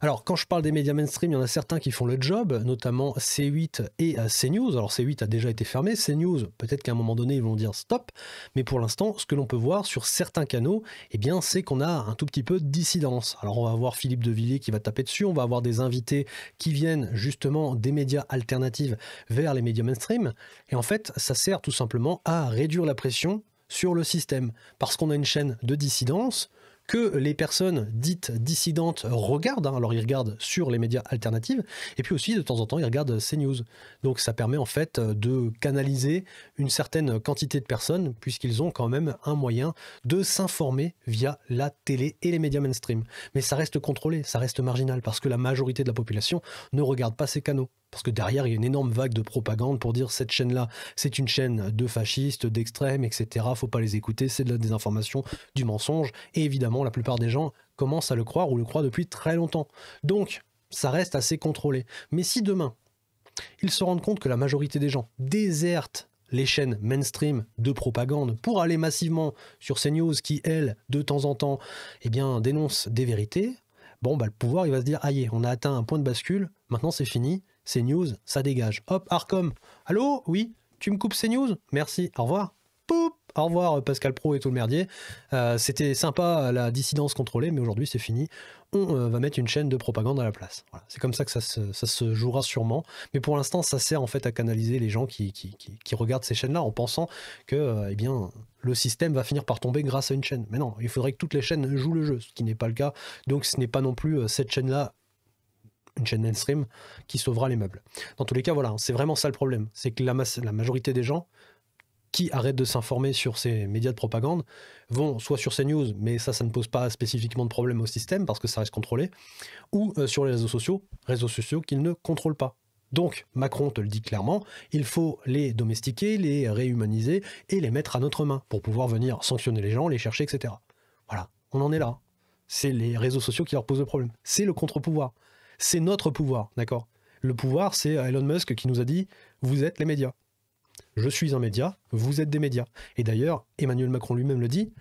Alors, quand je parle des médias mainstream, il y en a certains qui font le job, notamment C8 et CNews. Alors C8 a déjà été fermé, CNews, peut-être qu'à un moment donné, ils vont dire stop, mais pour l'instant, ce que l'on peut voir sur certains canaux, eh bien, c'est qu'on a un tout petit peu de dissidence. Alors, on va avoir Philippe de Villiers qui va taper dessus, on va avoir des invités qui viennent justement des médias alternatifs vers les médias mainstream, et en fait, ça sert tout simplement à réduire la pression sur le système, parce qu'on a une chaîne de dissidence que les personnes dites dissidentes regardent, hein. Alors ils regardent sur les médias alternatifs, et puis aussi de temps en temps ils regardent CNews. Donc ça permet en fait de canaliser une certaine quantité de personnes, puisqu'ils ont quand même un moyen de s'informer via la télé et les médias mainstream. Mais ça reste contrôlé, ça reste marginal, parce que la majorité de la population ne regarde pas ces canaux. Parce que derrière, il y a une énorme vague de propagande pour dire cette chaîne-là, c'est une chaîne de fascistes, d'extrêmes, etc. Faut pas les écouter, c'est de la désinformation, du mensonge. Et évidemment, la plupart des gens commencent à le croire ou le croient depuis très longtemps. Donc, ça reste assez contrôlé. Mais si demain, ils se rendent compte que la majorité des gens désertent les chaînes mainstream de propagande pour aller massivement sur CNews qui, elles, de temps en temps, eh bien, dénoncent des vérités, le pouvoir, il va se dire, aïe, on a atteint un point de bascule, maintenant c'est fini, CNews, ça dégage. Hop, Arcom, allô, oui, tu me coupes CNews? Merci, au revoir. Poup, au revoir Pascal Pro et tout le merdier. C'était sympa la dissidence contrôlée, mais aujourd'hui c'est fini. On va mettre une chaîne de propagande à la place. Voilà. C'est comme ça que ça se jouera sûrement. Mais pour l'instant, ça sert en fait à canaliser les gens qui regardent ces chaînes-là en pensant que le système va finir par tomber grâce à une chaîne. Mais non, il faudrait que toutes les chaînes jouent le jeu, ce qui n'est pas le cas. Donc ce n'est pas non plus cette chaîne-là, une chaîne mainstream, qui sauvera les meubles. Dans tous les cas, voilà, c'est vraiment ça le problème. C'est que la majorité des gens qui arrêtent de s'informer sur ces médias de propagande vont soit sur CNews, mais ça ne pose pas spécifiquement de problème au système parce que ça reste contrôlé, ou sur les réseaux sociaux qu'ils ne contrôlent pas. Donc Macron te le dit clairement, il faut les domestiquer, les réhumaniser et les mettre à notre main pour pouvoir venir sanctionner les gens, les chercher, etc. Voilà, on en est là. C'est les réseaux sociaux qui leur posent le problème. C'est le contre-pouvoir. C'est notre pouvoir, d'accord? Le pouvoir, c'est Elon Musk qui nous a dit « vous êtes les médias ». Je suis un média, vous êtes des médias. Et d'ailleurs, Emmanuel Macron lui-même le dit,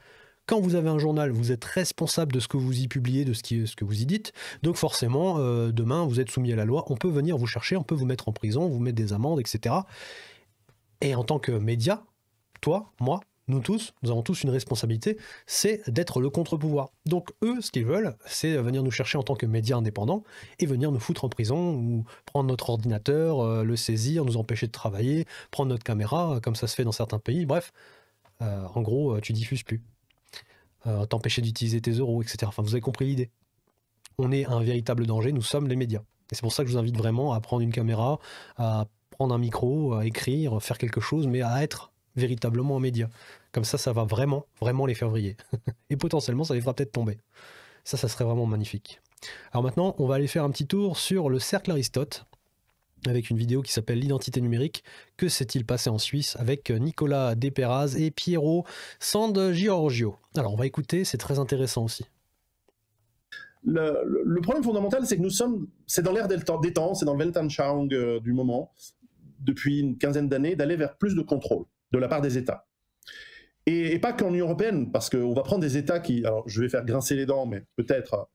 quand vous avez un journal, vous êtes responsable de ce que vous y publiez, de ce que vous y dites, donc forcément, demain, vous êtes soumis à la loi, on peut venir vous chercher, on peut vous mettre en prison, vous mettre des amendes, etc. Et en tant que média, toi, moi, nous tous, nous avons tous une responsabilité, c'est d'être le contre-pouvoir. Donc eux, ce qu'ils veulent, c'est venir nous chercher en tant que médias indépendants et venir nous foutre en prison ou prendre notre ordinateur, le saisir, nous empêcher de travailler, prendre notre caméra, comme ça se fait dans certains pays. Bref, en gros, tu diffuses plus. T'empêcher d'utiliser tes euros, etc. Enfin, vous avez compris l'idée. On est un véritable danger, nous sommes les médias. Et c'est pour ça que je vous invite vraiment à prendre une caméra, à prendre un micro, à écrire, faire quelque chose, mais à être véritablement un média. Comme ça va vraiment, vraiment les faire vriller. Et potentiellement, ça les fera peut-être tomber. Ça serait vraiment magnifique. Alors maintenant, on va aller faire un petit tour sur le cercle Aristote, avec une vidéo qui s'appelle l'identité numérique. Que s'est-il passé en Suisse avec Nicolas Desperaz et Piero Sangiorgio. Alors on va écouter, c'est très intéressant aussi. Le problème fondamental, c'est que c'est dans l'ère des temps, c'est dans le Weltanschauung du moment, depuis une quinzaine d'années, d'aller vers plus de contrôle de la part des États. Et pas qu'en Union européenne, parce qu'on va prendre des États qui, alors je vais faire grincer les dents, mais peut-être,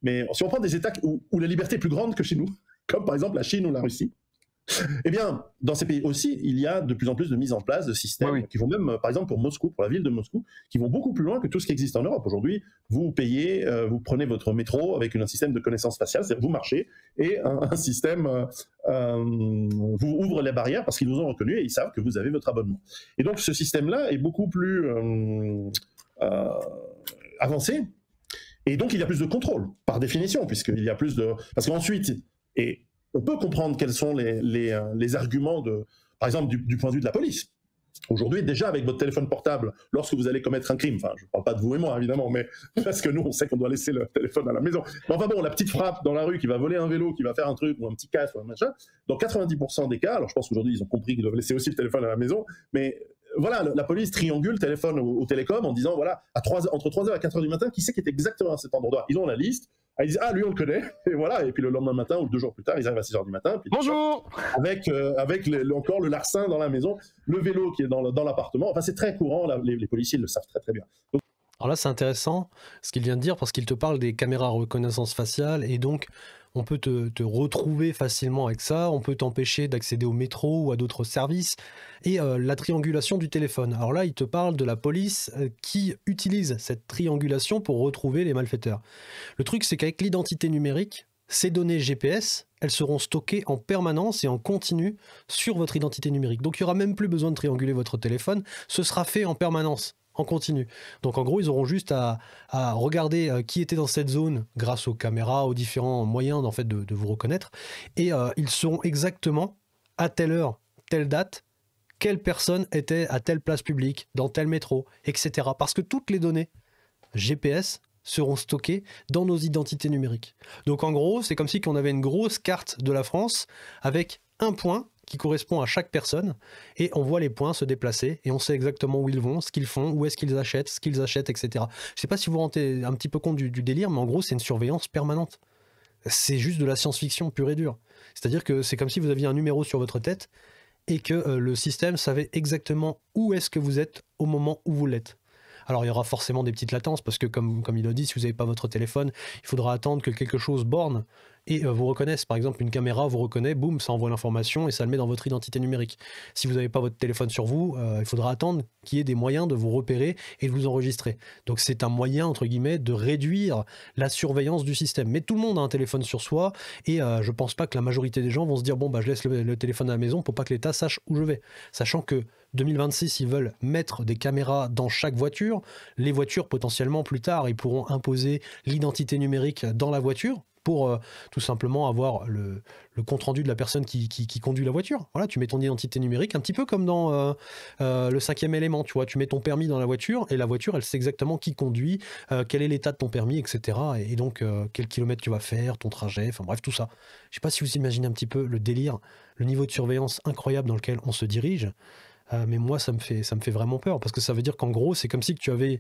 mais si on prend des États où la liberté est plus grande que chez nous, comme par exemple la Chine ou la Russie, eh bien, dans ces pays aussi, il y a de plus en plus de mise en place de systèmes qui vont même, par exemple pour Moscou, pour la ville de Moscou, qui vont beaucoup plus loin que tout ce qui existe en Europe. Aujourd'hui, vous payez, vous prenez votre métro avec un système de connaissance faciale, c'est-à-dire vous marchez, et un système vous ouvre les barrières parce qu'ils vous ont reconnu et ils savent que vous avez votre abonnement. Et donc ce système-là est beaucoup plus avancé, et donc il y a plus de contrôle, par définition, puisqu'il y a plus de... Parce qu'ensuite, et on peut comprendre quels sont les arguments, par exemple, du point de vue de la police. Aujourd'hui, déjà, avec votre téléphone portable, lorsque vous allez commettre un crime, enfin, je ne parle pas de vous et moi, évidemment, mais parce que nous, on sait qu'on doit laisser le téléphone à la maison. Mais enfin bon, la petite frappe dans la rue qui va voler un vélo, qui va faire un truc, ou un petit casse, ou un machin, dans 90% des cas, alors je pense qu'aujourd'hui, ils ont compris qu'ils doivent laisser aussi le téléphone à la maison, mais voilà, la police triangule téléphone au télécom en disant, voilà, entre 3h et 4h du matin, qui c'est qui est exactement à cet endroit? Ils ont la liste. Ils disent, ah, lui, on le connaît, et voilà, et puis le lendemain matin, ou 2 jours plus tard, ils arrivent à 6h du matin. Puis bonjour. Avec encore le larcin dans la maison, le vélo qui est dans l'appartement. Enfin, c'est très courant, les policiers le savent très très bien. Donc, alors là, c'est intéressant ce qu'il vient de dire, parce qu'il te parle des caméras reconnaissance faciale, et donc on peut te retrouver facilement avec ça, on peut t'empêcher d'accéder au métro ou à d'autres services, et la triangulation du téléphone. Alors là, il te parle de la police qui utilise cette triangulation pour retrouver les malfaiteurs. Le truc, c'est qu'avec l'identité numérique, ces données GPS, elles seront stockées en permanence et en continu sur votre identité numérique. Donc il n'y aura même plus besoin de trianguler votre téléphone, ce sera fait en permanence, en continu. Donc en gros, ils auront juste à regarder qui était dans cette zone grâce aux caméras, aux différents moyens en fait, de vous reconnaître, et ils sauront exactement à telle heure, telle date, quelle personne était à telle place publique, dans tel métro, etc. Parce que toutes les données GPS seront stockées dans nos identités numériques. Donc en gros, c'est comme si on avait une grosse carte de la France avec un point qui correspond à chaque personne, et on voit les points se déplacer, et on sait exactement où ils vont, ce qu'ils font, où est-ce qu'ils achètent, ce qu'ils achètent, etc. Je ne sais pas si vous vous rendez un petit peu compte du délire, mais en gros, c'est une surveillance permanente. C'est juste de la science-fiction pure et dure. C'est-à-dire que c'est comme si vous aviez un numéro sur votre tête, et que le système savait exactement où est-ce que vous êtes au moment où vous l'êtes. Alors il y aura forcément des petites latences, parce que comme il l'a dit, si vous n'avez pas votre téléphone, il faudra attendre que quelque chose borne et vous reconnaisse. Par exemple, une caméra vous reconnaît, boum, ça envoie l'information et ça le met dans votre identité numérique. Si vous n'avez pas votre téléphone sur vous, il faudra attendre qu'il y ait des moyens de vous repérer et de vous enregistrer. Donc c'est un moyen, entre guillemets, de réduire la surveillance du système. Mais tout le monde a un téléphone sur soi, et je pense pas que la majorité des gens vont se dire, bon, bah, je laisse le téléphone à la maison pour pas que l'État sache où je vais. Sachant que 2026, ils veulent mettre des caméras dans chaque voiture. Les voitures, potentiellement, plus tard, ils pourront imposer l'identité numérique dans la voiture pour tout simplement avoir le compte-rendu de la personne qui conduit la voiture. Voilà, tu mets ton identité numérique, un petit peu comme dans le 5e élément, tu vois, tu mets ton permis dans la voiture, et la voiture, elle sait exactement qui conduit, quel est l'état de ton permis, etc. Et donc, quel kilomètre tu vas faire, ton trajet, enfin bref, tout ça. Je sais pas si vous imaginez un petit peu le délire, le niveau de surveillance incroyable dans lequel on se dirige. Mais moi, ça me fait vraiment peur, parce que ça veut dire qu'en gros, c'est comme si tu avais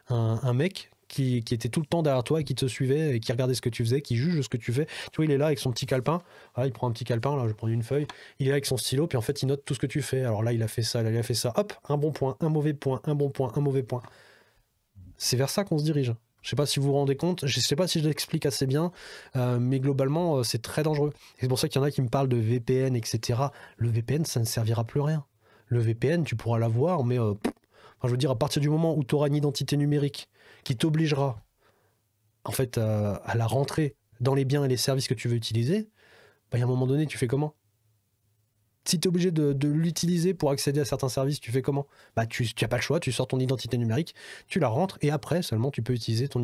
un mec qui était tout le temps derrière toi et qui te suivait et qui regardait ce que tu faisais, qui juge ce que tu fais. Tu vois, il est là avec son petit calepin. Voilà, il prend un petit calepin, là, je prends une feuille. Il est là avec son stylo, puis en fait, il note tout ce que tu fais. Alors là, il a fait ça, là, il a fait ça. Hop, un bon point, un mauvais point, un bon point, un mauvais point. C'est vers ça qu'on se dirige. Je ne sais pas si vous vous rendez compte, je ne sais pas si je l'explique assez bien, mais globalement, c'est très dangereux. Et c'est pour ça qu'il y en a qui me parlent de VPN, etc. Le VPN, ça ne servira plus à rien. Le VPN, tu pourras l'avoir, mais Enfin, je veux dire, à partir du moment où tu auras une identité numérique qui t'obligera en fait à la rentrer dans les biens et les services que tu veux utiliser, bah, à un moment donné, tu fais comment? Si tu es obligé de l'utiliser pour accéder à certains services, tu fais comment? Bah, tu n'as pas le choix, tu sors ton identité numérique, tu la rentres et après seulement tu peux utiliser ton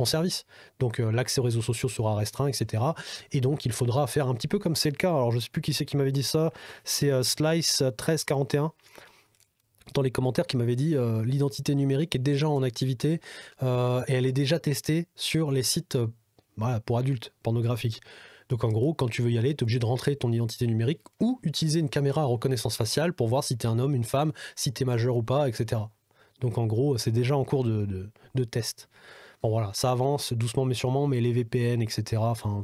service. Donc l'accès aux réseaux sociaux sera restreint, etc. Et donc il faudra faire un petit peu comme c'est le cas. Alors je sais plus qui c'est qui m'avait dit ça, c'est Slice 1341 dans les commentaires qui m'avait dit l'identité numérique est déjà en activité et elle est déjà testée sur les sites voilà, pour adultes, pornographiques. Donc en gros, quand tu veux y aller, tu es obligé de rentrer ton identité numérique ou utiliser une caméra à reconnaissance faciale pour voir si tu es un homme, une femme, si tu es majeur ou pas, etc. Donc en gros, c'est déjà en cours de test. Bon voilà, ça avance doucement mais sûrement, mais les VPN, etc. Enfin,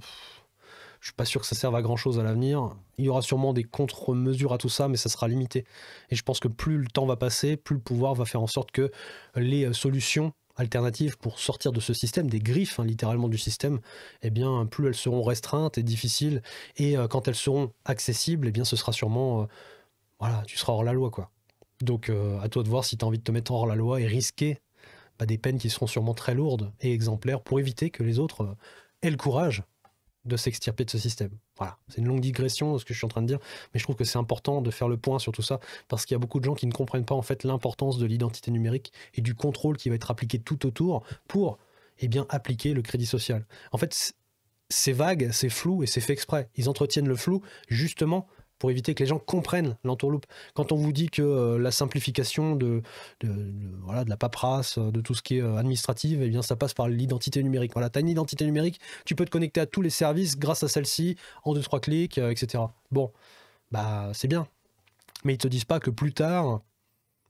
je suis pas sûr que ça serve à grand chose à l'avenir. Il y aura sûrement des contre-mesures à tout ça, mais ça sera limité. Et je pense que plus le temps va passer, plus le pouvoir va faire en sorte que les solutions alternatives pour sortir de ce système, des griffes littéralement du système, eh bien plus elles seront restreintes et difficiles, et quand elles seront accessibles, eh bien ce sera sûrement, voilà, tu seras hors la loi quoi. Donc à toi de voir si tu as envie de te mettre hors la loi et risquer des peines qui seront sûrement très lourdes et exemplaires pour éviter que les autres aient le courage de s'extirper de ce système. Voilà, c'est une longue digression ce que je suis en train de dire, mais je trouve que c'est important de faire le point sur tout ça, parce qu'il y a beaucoup de gens qui ne comprennent pas en fait l'importance de l'identité numérique et du contrôle qui va être appliqué tout autour pour appliquer le crédit social. En fait, c'est vague, c'est flou et c'est fait exprès. Ils entretiennent le flou justement pour éviter que les gens comprennent l'entourloupe. Quand on vous dit que la simplification de la paperasse, de tout ce qui est administratif, eh bien ça passe par l'identité numérique. Voilà, tu as une identité numérique, tu peux te connecter à tous les services grâce à celle-ci, en 2-3 clics, etc. Bon, bah c'est bien. Mais ils te disent pas que plus tard,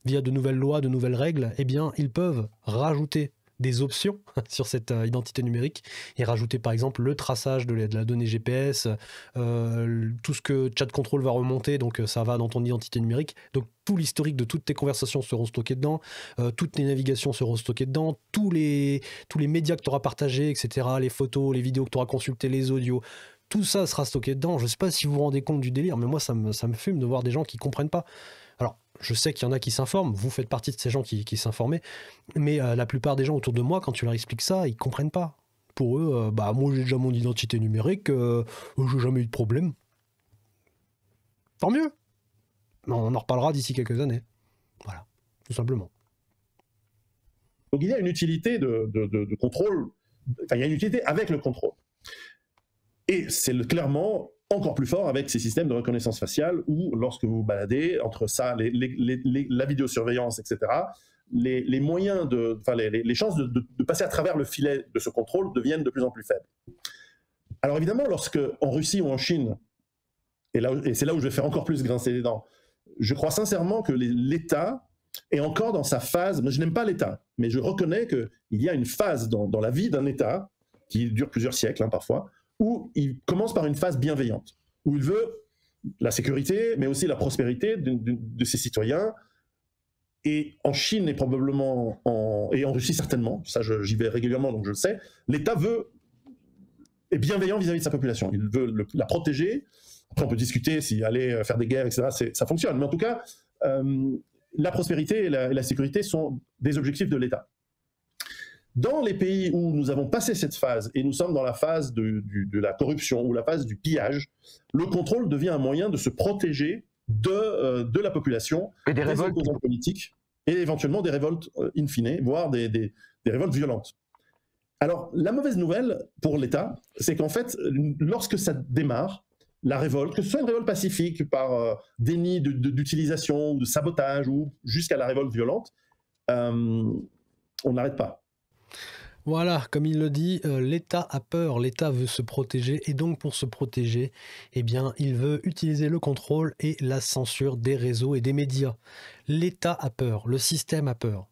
via de nouvelles lois, de nouvelles règles, eh bien ils peuvent rajouter des options sur cette identité numérique et rajouter par exemple le traçage de la donnée GPS, tout ce que Chat Control va remonter, donc ça va dans ton identité numérique, donc tout l'historique de toutes tes conversations seront stockés dedans, toutes tes navigations seront stockées dedans, tous les médias que tu auras partagés, etc., les photos, les vidéos que tu auras consultées, les audios, tout ça sera stocké dedans. Je ne sais pas si vous vous rendez compte du délire, mais moi ça me fume de voir des gens qui ne comprennent pas. Alors, je sais qu'il y en a qui s'informent, vous faites partie de ces gens qui s'informent, mais la plupart des gens autour de moi, quand tu leur expliques ça, ils comprennent pas. Pour eux, moi j'ai déjà mon identité numérique, j'ai jamais eu de problème. Tant mieux. On en reparlera d'ici quelques années. Voilà, tout simplement. Donc il y a une utilité de contrôle, enfin il y a une utilité avec le contrôle. Et c'est clairement encore plus fort avec ces systèmes de reconnaissance faciale où, lorsque vous vous baladez, entre ça, la vidéosurveillance, etc., les moyens les chances de passer à travers le filet de ce contrôle deviennent de plus en plus faibles. Alors évidemment, lorsque en Russie ou en Chine, et c'est là où je vais faire encore plus grincer les dents, je crois sincèrement que l'État est encore dans sa phase, je n'aime pas l'État, mais je reconnais qu'il y a une phase dans la vie d'un État, qui dure plusieurs siècles parfois, où il commence par une phase bienveillante, où il veut la sécurité, mais aussi la prospérité de ses citoyens. Et en Chine et probablement et en Russie certainement, ça j'y vais régulièrement donc je le sais, l'État est bienveillant vis-à-vis de sa population. Il veut la protéger. Après on peut discuter si aller faire des guerres, etc. Ça fonctionne, mais en tout cas, la prospérité et la sécurité sont des objectifs de l'État. Dans les pays où nous avons passé cette phase et nous sommes dans la phase de la corruption ou la phase du pillage, le contrôle devient un moyen de se protéger de la population, et des révoltes politiques et éventuellement des révoltes in fine, voire des révoltes violentes. Alors la mauvaise nouvelle pour l'État, c'est qu'en fait, lorsque ça démarre, la révolte, que ce soit une révolte pacifique par déni d'utilisation, de sabotage ou jusqu'à la révolte violente, on n'arrête pas. Voilà, comme il le dit, l'État a peur, l'État veut se protéger, et donc pour se protéger, eh bien, il veut utiliser le contrôle et la censure des réseaux et des médias. L'État a peur, le système a peur.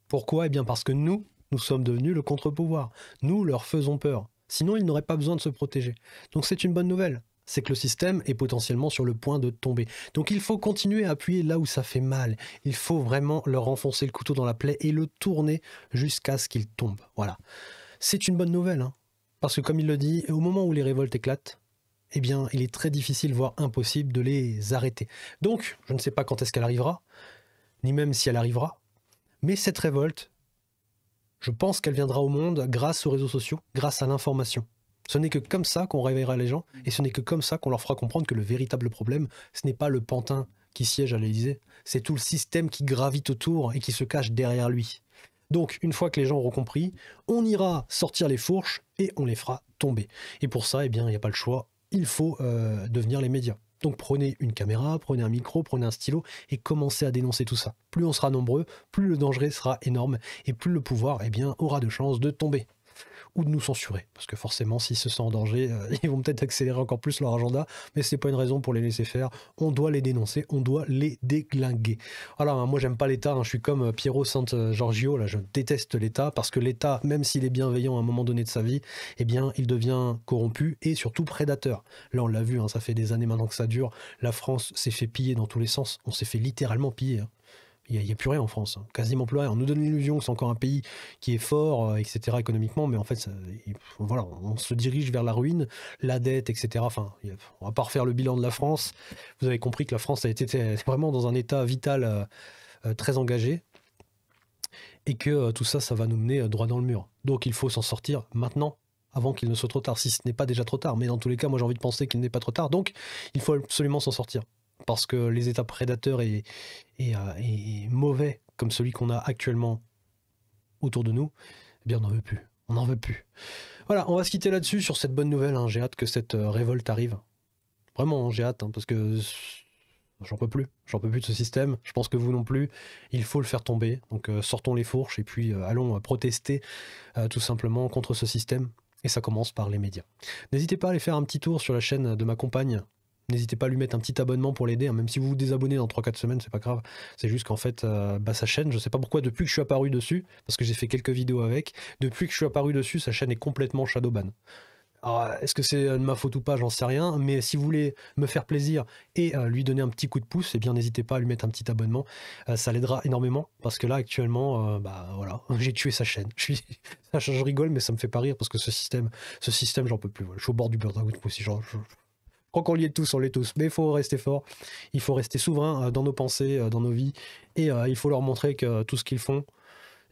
Pourquoi ? Eh bien parce que nous sommes devenus le contre-pouvoir. Nous leur faisons peur. Sinon, ils n'auraient pas besoin de se protéger. Donc c'est une bonne nouvelle. C'est que le système est potentiellement sur le point de tomber. Donc il faut continuer à appuyer là où ça fait mal. Il faut vraiment leur enfoncer le couteau dans la plaie et le tourner jusqu'à ce qu'il tombe. Voilà. C'est une bonne nouvelle, parce que comme il le dit, au moment où les révoltes éclatent, eh bien, il est très difficile, voire impossible de les arrêter. Donc, je ne sais pas quand est-ce qu'elle arrivera, ni même si elle arrivera, Mais cette révolte, je pense qu'elle viendra au monde grâce aux réseaux sociaux, grâce à l'information. Ce n'est que comme ça qu'on réveillera les gens, et ce n'est que comme ça qu'on leur fera comprendre que le véritable problème, ce n'est pas le pantin qui siège à l'Élysée, c'est tout le système qui gravite autour et qui se cache derrière lui. Donc, une fois que les gens auront compris, on ira sortir les fourches et on les fera tomber. Et pour ça, eh bien, il n'y a pas le choix, il faut devenir les médias. Donc prenez une caméra, prenez un micro, prenez un stylo et commencez à dénoncer tout ça. Plus on sera nombreux, plus le danger sera énorme et plus le pouvoir eh bien, aura de chances de tomber. Ou de nous censurer, parce que forcément s'ils se sentent en danger, ils vont peut-être accélérer encore plus leur agenda, mais c'est pas une raison pour les laisser faire, on doit les dénoncer, on doit les déglinguer. Voilà, hein, moi j'aime pas l'État, hein, je suis comme Piero Sant'Giorgio, là je déteste l'État, parce que l'État, même s'il est bienveillant à un moment donné de sa vie, eh bien il devient corrompu et surtout prédateur. Là on l'a vu, hein, ça fait des années maintenant que ça dure, la France s'est fait piller dans tous les sens, on s'est fait littéralement piller, hein. Il n'y a plus rien en France, hein. Quasiment plus rien. On nous donne l'illusion que c'est encore un pays qui est fort, etc. économiquement, mais en fait, voilà, on se dirige vers la ruine, la dette, etc. Enfin, on va pas refaire le bilan de la France. Vous avez compris que la France a été vraiment dans un état vital très engagé et que tout ça, ça va nous mener droit dans le mur. Donc il faut s'en sortir maintenant, avant qu'il ne soit trop tard, si ce n'est pas déjà trop tard. Mais dans tous les cas, moi j'ai envie de penser qu'il n'est pas trop tard. Donc il faut absolument s'en sortir. Parce que les États prédateurs et mauvais comme celui qu'on a actuellement autour de nous, eh bien on n'en veut plus. On n'en veut plus. Voilà, on va se quitter là-dessus sur cette bonne nouvelle, hein. J'ai hâte que cette révolte arrive. Vraiment, hein, j'ai hâte, hein, parce que j'en peux plus. J'en peux plus de ce système. Je pense que vous non plus. Il faut le faire tomber. Donc sortons les fourches et puis allons protester tout simplement contre ce système. Et ça commence par les médias. N'hésitez pas à aller faire un petit tour sur la chaîne de ma compagne. N'hésitez pas à lui mettre un petit abonnement pour l'aider, hein. Même si vous vous désabonnez dans 3-4 semaines, c'est pas grave. C'est juste qu'en fait, sa chaîne, je sais pas pourquoi, depuis que je suis apparu dessus, parce que j'ai fait quelques vidéos avec, depuis que je suis apparu dessus, sa chaîne est complètement shadowban. Alors, est-ce que c'est de ma faute ou pas, j'en sais rien, mais si vous voulez me faire plaisir et lui donner un petit coup de pouce, eh bien n'hésitez pas à lui mettre un petit abonnement, ça l'aidera énormément, parce que là actuellement, voilà, j'ai tué sa chaîne. Je rigole, mais ça me fait pas rire, parce que ce système j'en peux plus. Voilà. Je suis au bord du burn-out aussi, Je crois qu'on l'y est tous, on l'est tous, mais il faut rester fort, il faut rester souverain dans nos pensées, dans nos vies, et il faut leur montrer que tout ce qu'ils font,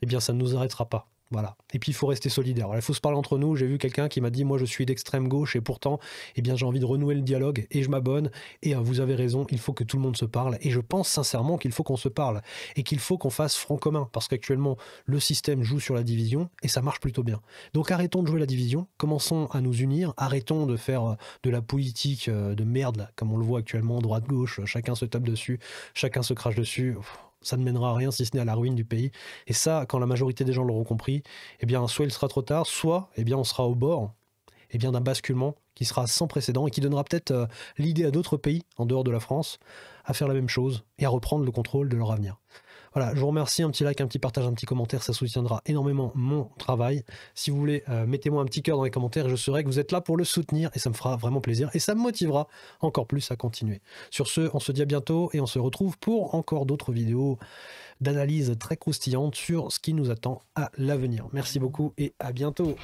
eh bien ça ne nous arrêtera pas. Voilà. Et puis il faut rester solidaire. Voilà, il faut se parler entre nous. J'ai vu quelqu'un qui m'a dit moi je suis d'extrême gauche et pourtant eh bien j'ai envie de renouer le dialogue et je m'abonne et vous avez raison, il faut que tout le monde se parle et je pense sincèrement qu'il faut qu'on se parle et qu'il faut qu'on fasse front commun parce qu'actuellement le système joue sur la division et ça marche plutôt bien. Donc arrêtons de jouer la division, commençons à nous unir, arrêtons de faire de la politique de merde là, comme on le voit actuellement, droite-gauche, chacun se tape dessus, chacun se crache dessus. Ça ne mènera à rien si ce n'est à la ruine du pays. Et ça, quand la majorité des gens l'auront compris, eh bien, soit il sera trop tard, soit eh bien, on sera au bord eh bien, d'un basculement qui sera sans précédent et qui donnera peut-être l'idée à d'autres pays, en dehors de la France, à faire la même chose et à reprendre le contrôle de leur avenir. Voilà, je vous remercie, un petit like, un petit partage, un petit commentaire, ça soutiendra énormément mon travail. Si vous voulez, mettez-moi un petit cœur dans les commentaires et je saurai que vous êtes là pour le soutenir et ça me fera vraiment plaisir et ça me motivera encore plus à continuer. Sur ce, on se dit à bientôt et on se retrouve pour encore d'autres vidéos d'analyse très croustillantes sur ce qui nous attend à l'avenir. Merci beaucoup et à bientôt.